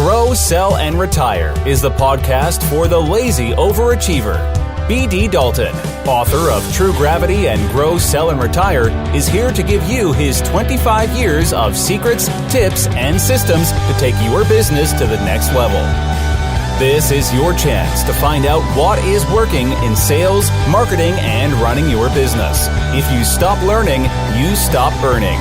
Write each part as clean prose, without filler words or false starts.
Grow, Sell, and Retire is the podcast for the lazy overachiever. B.D. Dalton, author of True Gravity and Grow, Sell, and Retire, is here to give you his 25 years of secrets, tips, and systems to take your business to the next level. This is your chance to find out what is working in sales, marketing, and running your business. If you stop learning, you stop earning.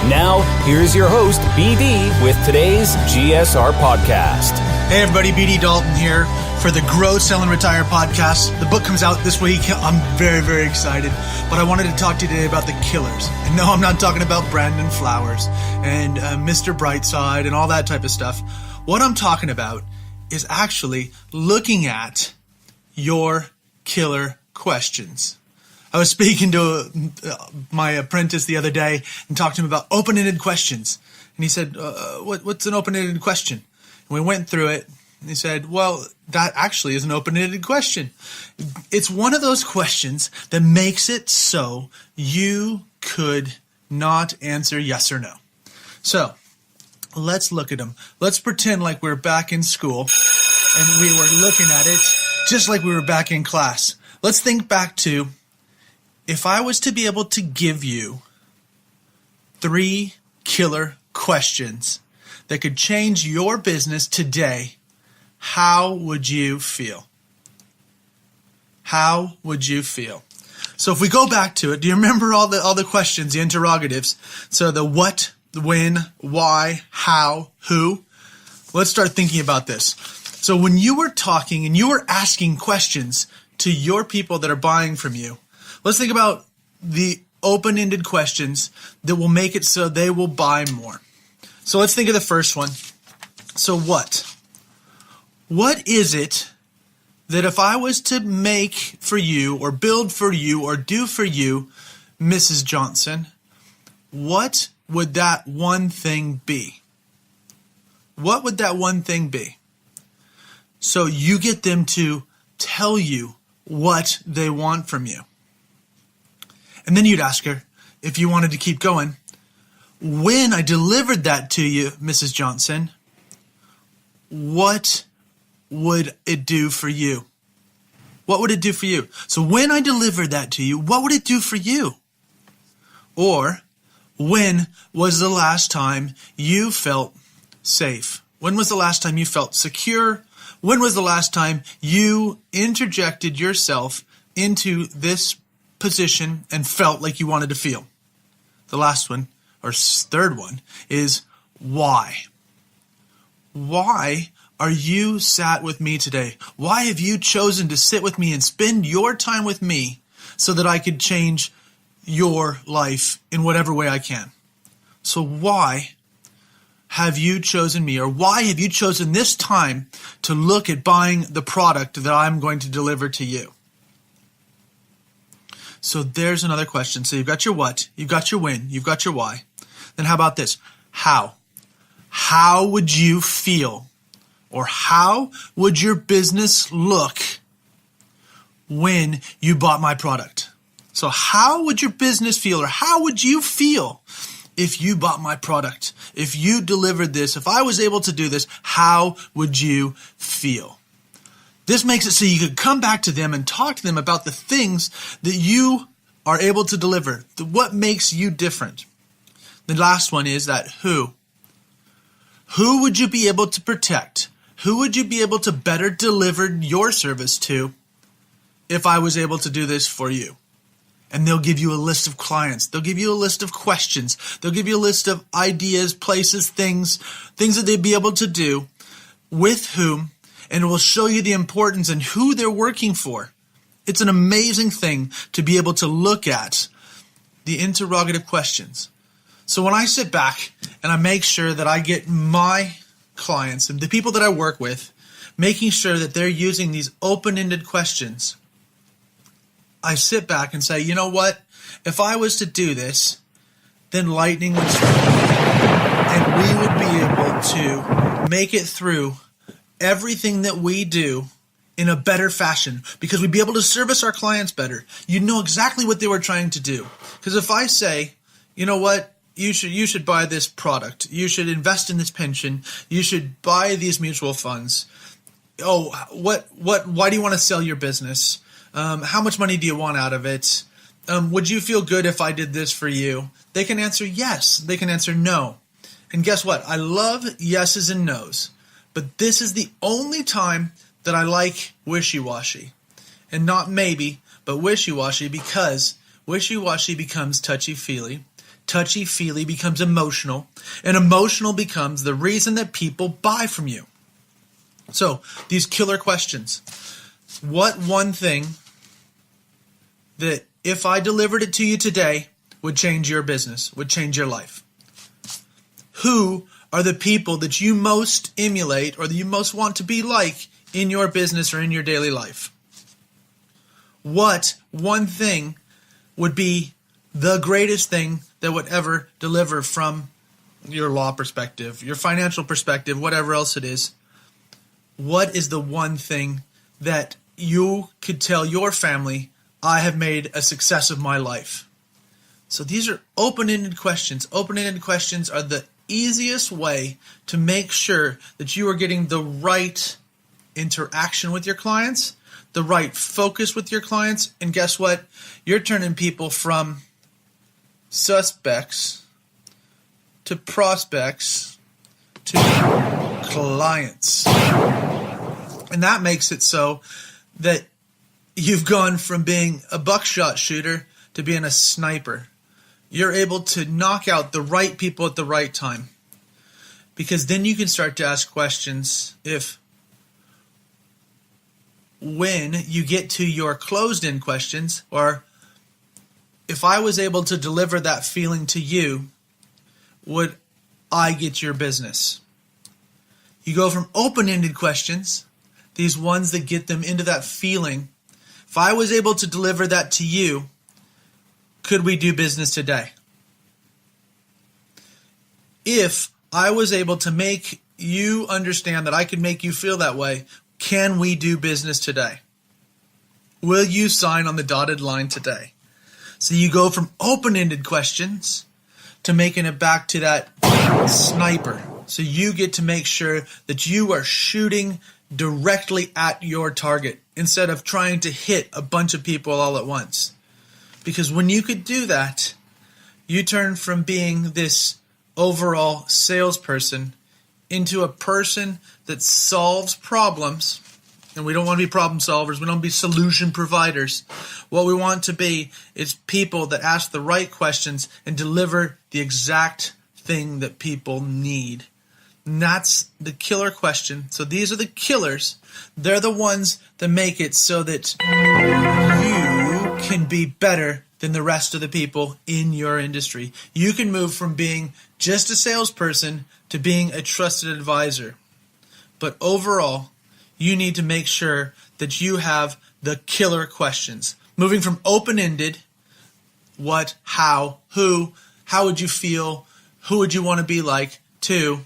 Now, here's your host, BD, with today's GSR podcast. Hey everybody, BD Dalton here for the Grow, Sell, and Retire podcast. The book comes out this week. I'm very, very excited. But I wanted to talk to you today about the killers. And no, I'm not talking about Brandon Flowers and Mr. Brightside and all that type of stuff. What I'm talking about is actually looking at your killer questions. I was speaking to my apprentice the other day and talked to him about open-ended questions. And he said, what's an open-ended question? And we went through it. And he said, well, that actually is an open-ended question. It's one of those questions that makes it so you could not answer yes or no. So let's look at them. Let's pretend like we're back in school and we were looking at it just like we were back in class. Let's think back to, if I was to be able to give you 3 killer questions that could change your business today, how would you feel? How would you feel? So if we go back to it, do you remember all the questions, the interrogatives? So the what, the when, why, how, who. Let's start thinking about this. So when you were talking and you were asking questions to your people that are buying from you, let's think about the open-ended questions that will make it so they will buy more. So let's think of the first one. So what? What is it that if I was to make for you or build for you or do for you, Mrs. Johnson, what would that one thing be? What would that one thing be? So you get them to tell you what they want from you. And then you'd ask her, if you wanted to keep going, when I delivered that to you, Mrs. Johnson, what would it do for you? What would it do for you? So when I delivered that to you, what would it do for you? Or when was the last time you felt safe? When was the last time you felt secure? When was the last time you interjected yourself into this position and felt like you wanted to feel? The last one, or third one, is why? Why are you sat with me today? Why have you chosen to sit with me and spend your time with me so that I could change your life in whatever way I can? So why have you chosen me, or why have you chosen this time to look at buying the product that I'm going to deliver to you? So there's another question. So you've got your what, you've got your when, you've got your why. Then how about this? How? How would you feel, or how would your business look when you bought my product? So how would your business feel, or how would you feel if you bought my product? If you delivered this, if I was able to do this, how would you feel? This makes it so you could come back to them and talk to them about the things that you are able to deliver, what makes you different. The last one is that who. Who would you be able to protect? Who would you be able to better deliver your service to if I was able to do this for you? And they'll give you a list of clients. They'll give you a list of questions. They'll give you a list of ideas, places, things that they'd be able to do with whom, and it will show you the importance and who they're working for. It's an amazing thing to be able to look at the interrogative questions. So when I sit back and I make sure that I get my clients and the people that I work with, making sure that they're using these open-ended questions, I sit back and say, you know what? If I was to do this, then lightning would strike and we would be able to make it through everything that we do in a better fashion, because we'd be able to service our clients better. You'd know exactly what they were trying to do. Because if I say, you know what? you should buy this product. You should invest in this pension. You should buy these mutual funds. Oh, why do you want to sell your business? How much money do you want out of it? Would you feel good if I did this for you? They can answer yes. They can answer no. And guess what? I love yeses and nos. But this is the only time that I like wishy-washy. And not maybe, but wishy-washy, because wishy-washy becomes touchy-feely. Touchy-feely becomes emotional. And emotional becomes the reason that people buy from you. So, these killer questions. What one thing that if I delivered it to you today would change your business, would change your life? Who are the people that you most emulate or that you most want to be like in your business or in your daily life? What one thing would be the greatest thing that would ever deliver from your law perspective, your financial perspective, whatever else it is? What is the one thing that you could tell your family, I have made a success of my life? So these are open-ended questions. Open-ended questions are the easiest way to make sure that you are getting the right interaction with your clients, the right focus with your clients, and guess what? You're turning people from suspects to prospects to clients. And that makes it so that you've gone from being a buckshot shooter to being a sniper. You're able to knock out the right people at the right time. Because then you can start to ask questions when you get to your closed-in questions, or if I was able to deliver that feeling to you, would I get your business? You go from open-ended questions, these ones that get them into that feeling. If I was able to deliver that to you, could we do business today? If I was able to make you understand that I could make you feel that way, can we do business today? Will you sign on the dotted line today? So you go from open-ended questions to making it back to that sniper. So you get to make sure that you are shooting directly at your target instead of trying to hit a bunch of people all at once. Because when you could do that, you turn from being this overall salesperson into a person that solves problems. And we don't want to be problem solvers. We don't want to be solution providers. What we want to be is people that ask the right questions and deliver the exact thing that people need. And that's the killer question. So these are the killers. They're the ones that make it so that you can be better than the rest of the people in your industry. You can move from being just a salesperson to being a trusted advisor. But overall, you need to make sure that you have the killer questions. Moving from open-ended, what, how, who, how would you feel, who would you want to be like, to,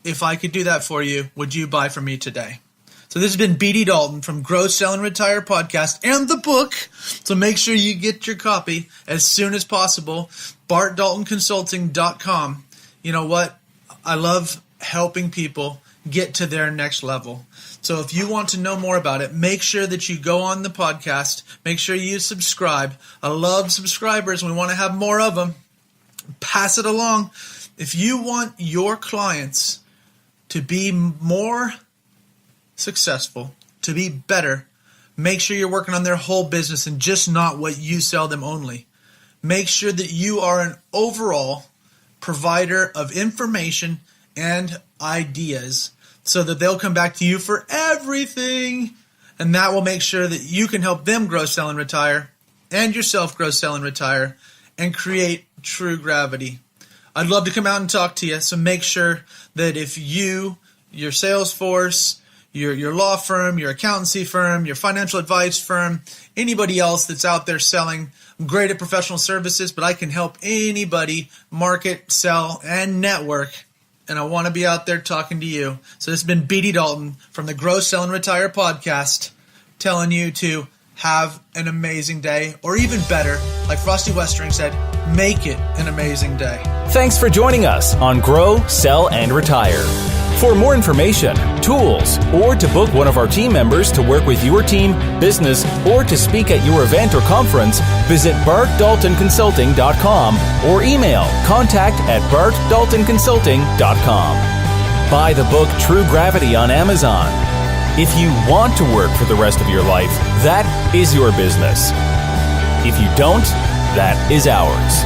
if I could do that for you, would you buy from me today? So this has been B.D. Dalton from Grow, Sell, and Retire podcast and the book. So make sure you get your copy as soon as possible. BartDaltonConsulting.com. You know what? I love helping people get to their next level. So if you want to know more about it, make sure that you go on the podcast. Make sure you subscribe. I love subscribers. We want to have more of them. Pass it along. If you want your clients to be more successful, to be better, make sure you're working on their whole business and just not what you sell them only. Make sure that you are an overall provider of information and ideas so that they'll come back to you for everything. And that will make sure that you can help them grow, sell, and retire, and yourself grow, sell, and retire, and create true gravity. I'd love to come out and talk to you. So make sure that if you, your sales force, your law firm, your accountancy firm, your financial advice firm, anybody else that's out there selling, I'm great at professional services, but I can help anybody market, sell, and network. And I want to be out there talking to you. So this has been B.D. Dalton from the Grow, Sell, and Retire podcast, telling you to have an amazing day, or even better, like Frosty Westering said, Make it an amazing day. Thanks for joining us on Grow, Sell, and Retire. For more information, tools, or to book one of our team members to work with your team, business, or to speak at your event or conference, visit bartdaltonconsulting.com or email contact@bartdaltonconsulting.com. Buy the book True Gravity on Amazon. If you want to work for the rest of your life, that is your business. If you don't, that is ours.